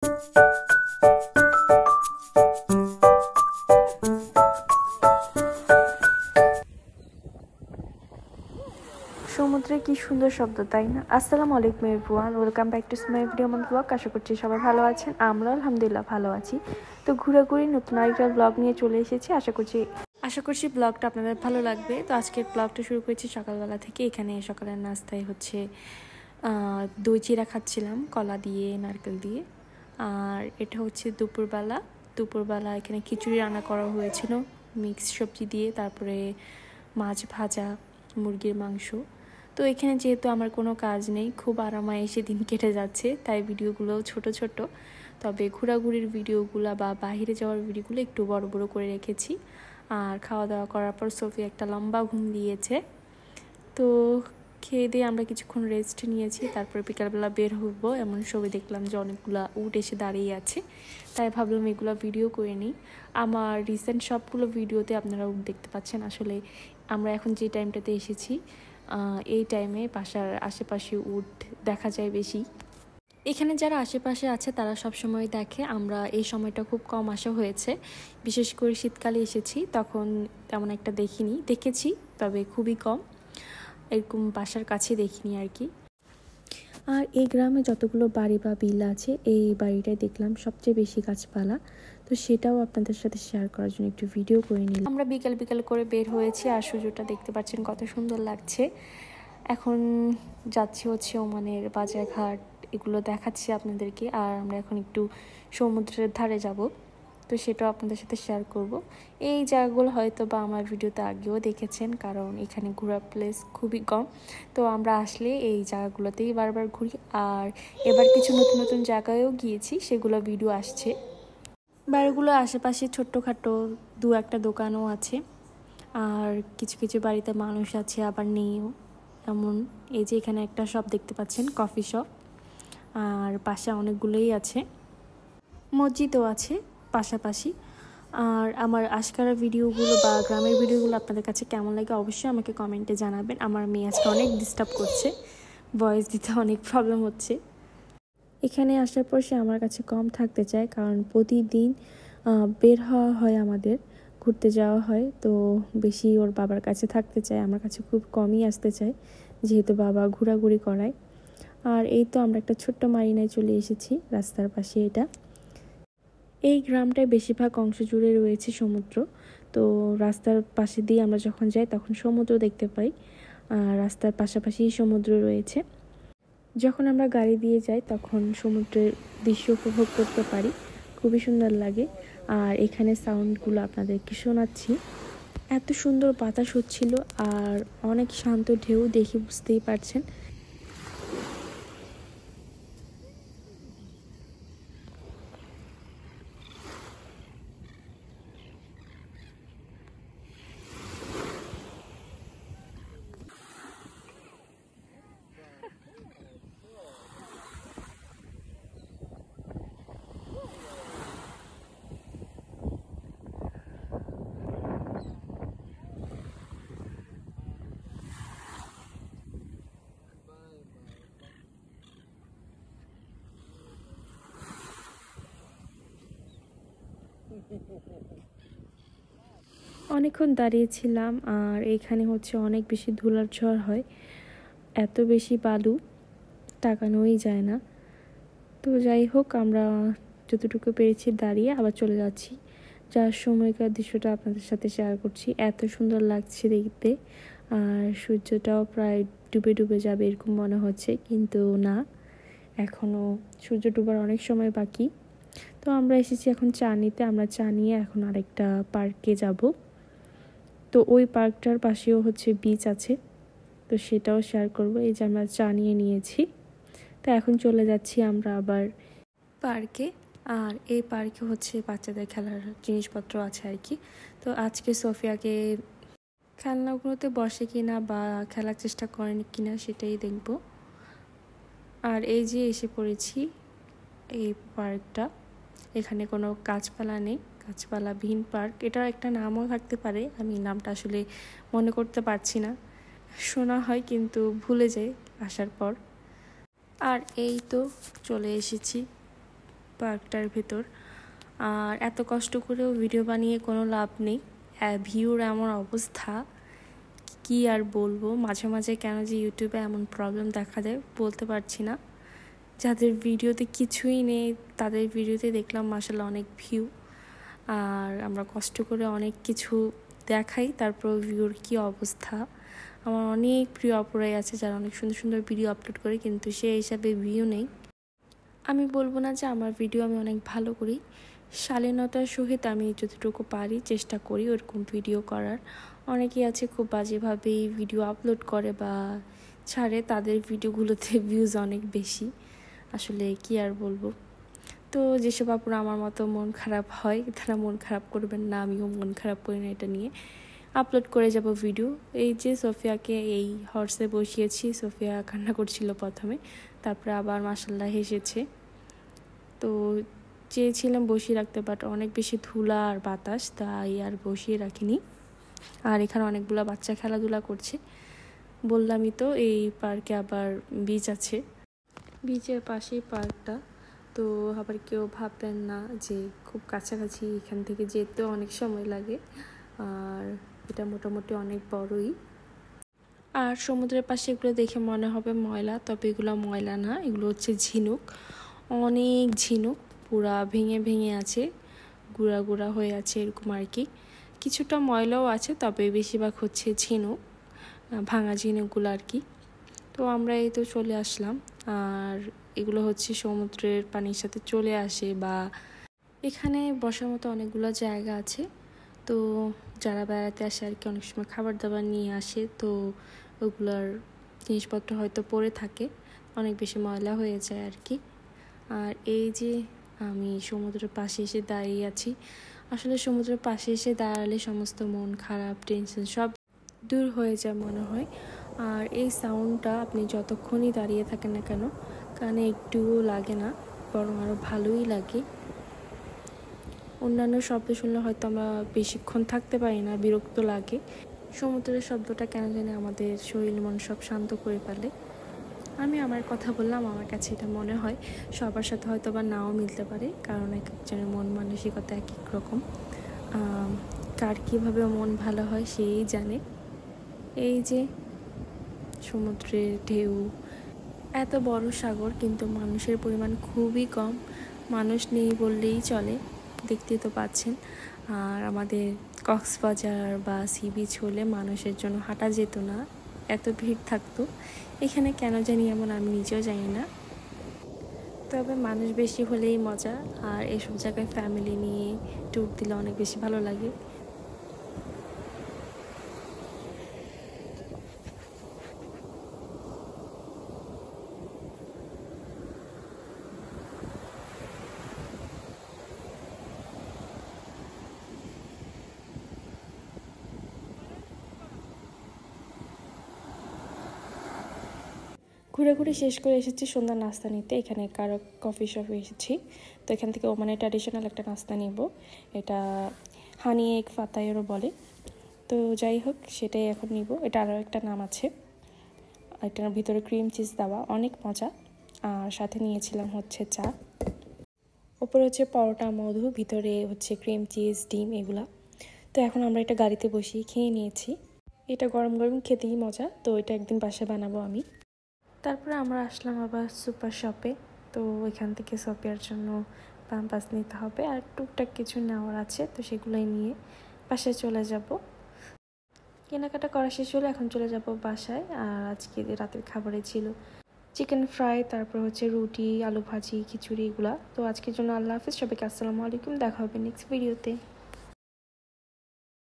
সমুদ্রে কি সুন্দর শব্দ, তাই না? আসসালামু আলাইকুম everyone, welcome back to my video মন ব্লগ। আশা করছি সবাই ভালো আছেন, আমরা আলহামদুলিল্লাহ ভালো আছি। তো ঘোরাঘুরি নতুন আরেকটা ব্লগ নিয়ে চলে এসেছি। আশা করছি ব্লগটা আপনাদের ভালো লাগবে। তো আজকের ব্লগটা শুরু করেছি সকালবেলা থেকে। এখানে সকালের নাস্তায় হচ্ছে দই চিড়া খাচ্ছিলাম কলা দিয়ে, নারকেল দিয়ে। আর এটা হচ্ছে দুপুরবেলা এখানে খিচুড়ি রান্না করা হয়েছিল মিক্স সবজি দিয়ে, তারপরে মাছ ভাজা, মুরগির মাংস। তো এখানে যেহেতু আমার কোনো কাজ নেই, খুব আরামায় এসে দিন কেটে যাচ্ছে, তাই ভিডিওগুলো ছোট ছোট, তবে ঘোরাঘুরির ভিডিওগুলো বা বাহিরে যাওয়ার ভিডিওগুলো একটু বড় বড় করে রেখেছি। আর খাওয়া দাওয়া করার পর সোফি একটা লম্বা ঘুম দিয়েছে। তো খেয়ে দিয়ে আমরা কিছুক্ষণ রেস্ট নিয়েছি, তারপরে বিকালবেলা বের হবো। এমন সময় দেখলাম যে অনেকগুলো উট এসে দাঁড়িয়ে আছে, তাই ভাবলাম এগুলো ভিডিও করে নিই। আমার রিসেন্ট সবগুলো ভিডিওতে আপনারা উট দেখতে পাচ্ছেন। আসলে আমরা এখন যে টাইমটাতে এসেছি, এই টাইমে বাসার আশেপাশে উট দেখা যায় বেশি। এখানে যারা আশেপাশে আছে তারা সব সময় দেখে, আমরা এই সময়টা খুব কম আসা হয়েছে। বিশেষ করে শীতকালে এসেছি, তখন তেমন একটা দেখেছি, তবে খুবই কম, এরকম বাসার কাছে দেখিনি আর কি। আর এই গ্রামে যতগুলো বাড়ি বা বিল আছে, এই বাড়িটাই দেখলাম সবচেয়ে বেশি গাছপালা। তো সেটাও আপনাদের সাথে শেয়ার করার জন্য একটু ভিডিও করে নিলাম। আমরা বিকাল করে বের হয়েছি, আর সূর্যটা দেখতে পাচ্ছেন কত সুন্দর লাগছে। এখন যাচ্ছি হচ্ছে ওমানের বাজারঘাট, এগুলো দেখাচ্ছি আপনাদেরকে। আর আমরা এখন একটু সমুদ্রের ধারে যাব, তো সেটাও আপনাদের সাথে শেয়ার করব। এই জায়গাগুলো হয়তো বা আমার ভিডিওতে আগেও দেখেছেন, কারণ এখানে ঘোরার প্লেস খুবই কম। তো আমরা আসলে এই জায়গাগুলোতেই বারবার ঘুরি। আর এবার কিছু নতুন নতুন জায়গায়ও গিয়েছি, সেগুলো ভিডিও আসছে। বাড়িগুলোর আশেপাশে ছোট্টখাটো দু একটা দোকানও আছে, আর কিছু কিছু বাড়িতে মানুষ আছে, আবার নেইও এমন। এই যে এখানে একটা শপ দেখতে পাচ্ছেন, কফি শপ, আর পাশে অনেকগুলোই আছে, মসজিদও আছে পাশাপাশি। আর আমার আজকারা ভিডিওগুলো বা গ্রামের ভিডিওগুলো আপনাদের কাছে কেমন লাগে অবশ্যই আমাকে কমেন্টে জানাবেন। আমার মেয়ে আজকে অনেক ডিস্টার্ব করছে, ভয়েস দিতে অনেক প্রবলেম হচ্ছে। এখানে আসার পর সে আমার কাছে কম থাকতে চায়, কারণ প্রতিদিন বের হওয়া হয়, আমাদের ঘুরতে যাওয়া হয়, তো বেশি ওর বাবার কাছে থাকতে চায়, আমার কাছে খুব কমই আসতে চায়, যেহেতু বাবা ঘোরাঘুরি করায়। আর এই তো আমরা একটা ছোট্ট মারিনায় চলে এসেছি, রাস্তার পাশে এটা। এই গ্রামটায় বেশিরভাগ অংশ জুড়ে রয়েছে সমুদ্র। তো রাস্তার পাশে দিয়ে আমরা যখন যাই তখন সমুদ্র দেখতে পাই, আর রাস্তার পাশাপাশি সমুদ্র রয়েছে। যখন আমরা গাড়ি দিয়ে যাই তখন সমুদ্রের দৃশ্য উপভোগ করতে পারি, খুবই সুন্দর লাগে। আর এখানে সাউন্ডগুলো আপনাদেরকে শোনাচ্ছি, এত সুন্দর বাতাস হচ্ছিল, আর অনেক শান্ত ঢেউ, দেখে বুঝতেই পারছেন। অনেকক্ষণ দাঁড়িয়েছিলাম, আর এখানে হচ্ছে অনেক বেশি ধুলার ঝড় হয়, এত বেশি বালু তাকানোই যায় না। তো যাই হোক, আমরা যতটুকু পেরেছি দাঁড়িয়ে আবার চলে যাচ্ছি। যার সময়কার দৃশ্যটা আপনাদের সাথে শেয়ার করছি, এত সুন্দর লাগছে দেখতে। আর সূর্যটাও প্রায় ডুবে ডুবে যাবে এরকম মনে হচ্ছে, কিন্তু না, এখনও সূর্য ডুবার অনেক সময় বাকি। তো আমরা এসেছি এখন চা নিতে, আমরা চা নিয়ে এখন আরেকটা পার্কে যাব। তো ওই পার্কটার পাশেও হচ্ছে বিচ আছে, তো সেটাও শেয়ার করব। এই যে আমরা চা নিয়েছি, তো এখন চলে যাচ্ছি আমরা আবার পার্কে। আর এই পার্কে হচ্ছে বাচ্চাদের খেলার জিনিসপত্র আছে আর কি। তো আজকে সোফিয়াকে খেলনাগুলোতে বসে কিনা বা খেলার চেষ্টা করেন কিনা সেটাই দেখব। আর এই যে এসে পড়েছি এই পার্কটা, এখানে কোনো গাছপালা নেই, গাছপালাবিহীন পার্ক। এটার একটা নামও থাকতে পারে, আমি নামটা আসলে মনে করতে পারছি না, শোনা হয় কিন্তু ভুলে যাই আসার পর। আর এই তো চলে এসেছি পার্কটার ভেতর। আর এত কষ্ট করেও ভিডিও বানিয়ে কোনো লাভ নেই, ভিউর এমন অবস্থা কি আর বলবো। মাঝে মাঝে কেন যে ইউটিউবে এমন প্রবলেম দেখা দেয় বলতে পারছি না। যাদের ভিডিওতে কিছুই নেই তাদের ভিডিওতে দেখলাম মাশাআল্লাহ অনেক ভিউ, আর আমরা কষ্ট করে অনেক কিছু দেখাই তারপর ভিউর কি অবস্থা। আমার অনেক প্রিয় অপরাই আছে যারা অনেক সুন্দর সুন্দর ভিডিও আপলোড করে, কিন্তু সেই হিসাবে ভিউ নেই। আমি বলবো না যে আমার ভিডিও আমি অনেক ভালো করি, শালীনতার সহিত আমি যতটুকু পারি চেষ্টা করি ওরকম ভিডিও করার। অনেকেই আছে খুব বাজেভাবেই ভিডিও আপলোড করে বা ছাড়ে, তাদের ভিডিওগুলোতে ভিউজ অনেক বেশি। আসলে কি আর বলবো। তো যেসব আপুরা আমার মতো মন খারাপ হয় তারা মন খারাপ করবেন না, আমিও মন খারাপ করি না এটা নিয়ে। আপলোড করে যাব ভিডিও। এই যে সোফিয়াকে এই হর্সে বসিয়েছি, সোফিয়া কান্না করছিল প্রথমে, তারপরে আবার মাশাআল্লাহ হেসেছে। তো চেয়েছিলাম বসিয়ে রাখতে, বাট অনেক বেশি ধুলা আর বাতাস, তাই আর বসিয়ে রাখিনি। আর এখানে অনেকগুলো বাচ্চা খেলাধুলা করছে। বললামই তো এই পার্কে আবার বিচ আছে, বিচের পাশেই পার্কটা। তো আবার কেউ ভাববেন না যে খুব কাছাকাছি, এখান থেকে যেতেও অনেক সময় লাগে, আর এটা মোটামুটি অনেক বড়ই। আর সমুদ্রের পাশে এগুলো দেখে মনে হবে ময়লা, তবে এগুলো ময়লা না, এগুলো হচ্ছে ঝিনুক। অনেক ঝিনুক পুরা ভেঙে ভেঙে আছে, গুঁড়া গুঁড়া হয়ে আছে এরকম আর কি। কিছুটা ময়লাও আছে, তবে বেশিরভাগ হচ্ছে ঝিনুক, ভাঙা ঝিনুকগুলো আর কি। তো আমরা এই তো চলে আসলাম। আর এগুলো হচ্ছে সমুদ্রের পানির সাথে চলে আসে, বা এখানে বসার মতো অনেকগুলো জায়গা আছে। তো যারা বেড়াতে আসে আর কি অনেক সময় খাবার দাবার নিয়ে আসে, তো ওগুলোর জিনিসপত্র হয়তো পড়ে থাকে, অনেক বেশি ময়লা হয়ে যায় আর কি। আর এই যে আমি সমুদ্রের পাশে এসে দাঁড়িয়ে আছি, আসলে সমুদ্রের পাশে এসে দাঁড়ালে সমস্ত মন খারাপ টেনশন সব দূর হয়ে যায় মনে হয়। আর এই সাউন্ডটা আপনি যতক্ষণই দাঁড়িয়ে থাকেন না কেন কানে একটুও লাগে না, বরং আরও ভালোই লাগে। অন্যান্য শব্দ শুনলে হয়তো আমরা বেশিক্ষণ থাকতে পারি না, বিরক্ত লাগে। সমুদ্রের শব্দটা কেন জানি আমাদের শরীর মন সব শান্ত করে ফেলে। আমি আমার কথা বললাম, আমার কাছে এটা মনে হয়। সবার সাথে হয়তো বা নাও মিলতে পারে, কারণ এক একজনের মন মানসিকতা এক এক রকম। কার কীভাবে মন ভালো হয় সেই জানে। এই যে সমুদ্রের ঢেউ, এত বড় সাগর কিন্তু মানুষের পরিমাণ খুবই কম, মানুষ নেই বললেই চলে, দেখতে তো পাচ্ছেন। আর আমাদের কক্সবাজার বা সি বিচ হলে মানুষের জন্য হাঁটা যেত না, এত ভিড় থাকতো। এখানে কেন জানি এমন, আমি নিজেও জানি না। তবে মানুষ বেশি হলেই মজা, আর এসব জায়গায় ফ্যামিলি নিয়ে ট্যুর দিলে অনেক বেশি ভালো লাগে। ঘুরে শেষ করে এসেছি সন্ধ্যার নাস্তা নিতে, এখানে কারো কফি শপে এসেছি। তো এখান থেকে ওমানের ট্র্যাডিশনাল একটা নাস্তা নিব, এটা হানি এগ ফাতায়েরও বলে। তো যাই হোক সেটাই এখন নিব, এটা আরও একটা নাম আছে। এটার ভিতরে ক্রিম চিজ দেওয়া, অনেক মজা। আর সাথে নিয়েছিলাম হচ্ছে চা, ওপরে হচ্ছে পরোটা মধু, ভিতরে হচ্ছে ক্রিম চিজ ডিম এগুলা। তো এখন আমরা এটা গাড়িতে বসিয়ে খেয়ে নিয়েছি। এটা গরম গরম খেতেই মজা, তো এটা একদিন বাসায় বানাবো আমি। তারপরে আমরা আসলাম আবার সুপার শপে। তো এখান থেকে সোফিয়ার জন্য পাম্পাস নিতে হবে, আর টুকটাক কিছু নেওয়ার আছে, তো সেগুলোই নিয়ে বাসায় চলে যাব। কেনাকাটা করা শেষ হলে এখন চলে যাব বাসায়। আর আজকে রাতের খাবারে ছিল চিকেন ফ্রাই, তারপর হচ্ছে রুটি, আলু ভাজি, খিচুড়ি এগুলা। তো আজকের জন্য আল্লাহ হাফিজ, সবাইকে আসসালামু আলাইকুম, দেখা হবে নেক্সট ভিডিওতে।